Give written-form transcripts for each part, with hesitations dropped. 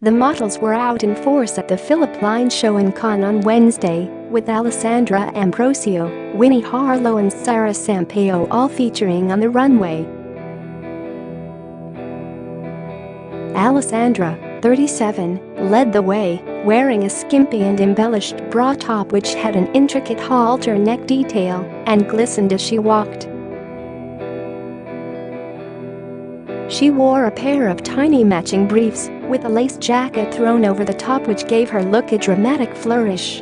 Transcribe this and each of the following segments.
The models were out in force at the Philipp Plein show in Cannes on Wednesday, with Alessandra Ambrosio, Winnie Harlow and Sara Sampaio all featuring on the runway. Alessandra, 37, led the way, wearing a skimpy and embellished bra top which had an intricate halter neck detail and glistened as she walked. She wore a pair of tiny matching briefs with a lace jacket thrown over the top which gave her look a dramatic flourish.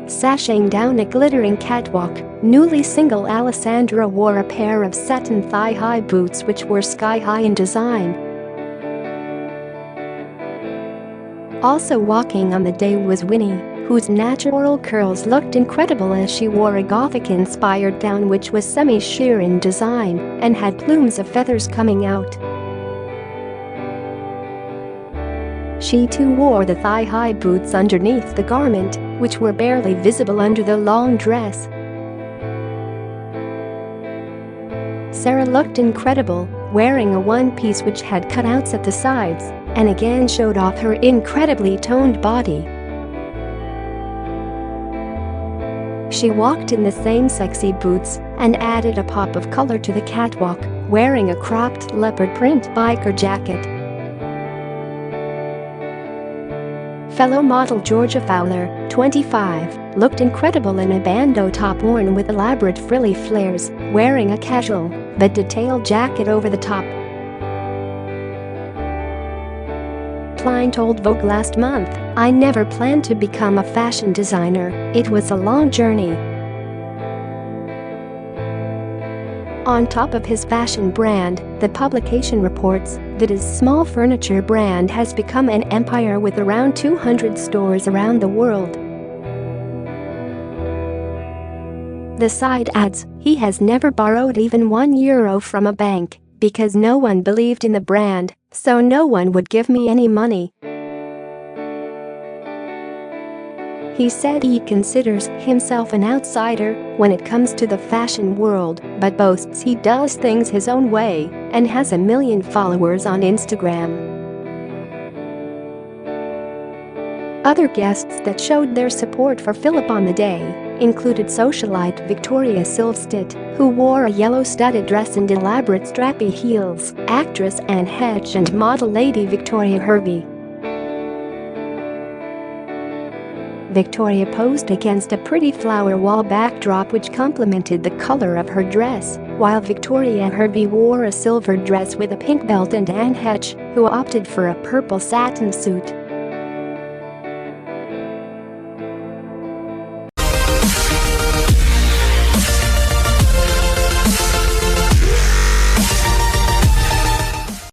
Sashaying down a glittering catwalk, newly single Alessandra wore a pair of satin thigh-high boots which were sky-high in design. Also walking on the day was Winnie, whose natural curls looked incredible as she wore a Gothic-inspired gown which was semi-sheer in design and had plumes of feathers coming out. She too wore the thigh-high boots underneath the garment, which were barely visible under the long dress. Sara looked incredible, wearing a one-piece which had cutouts at the sides and again showed off her incredibly toned body. She walked in the same sexy boots and added a pop of color to the catwalk, wearing a cropped leopard print biker jacket. Fellow model Georgia Fowler, 25, looked incredible in a bandeau top worn with elaborate frilly flares, wearing a casual but detailed jacket over the top. Plein told Vogue last month, "I never planned to become a fashion designer, it was a long journey." On top of his fashion brand, the publication reports that his small furniture brand has become an empire with around 200 stores around the world. The site adds, he has never borrowed even €1 from a bank because no one believed in the brand, so no one would give me any money. He said he considers himself an outsider when it comes to the fashion world, but boasts he does things his own way and has 1 million followers on Instagram. Other guests that showed their support for Philipp on the day included socialite Victoria Silvstedt, who wore a yellow studded dress and elaborate strappy heels, actress Anne Heche and model Lady Victoria Hervey. Victoria posed against a pretty flower wall backdrop which complemented the color of her dress, while Victoria Hervey wore a silver dress with a pink belt and Anne Heche, who opted for a purple satin suit,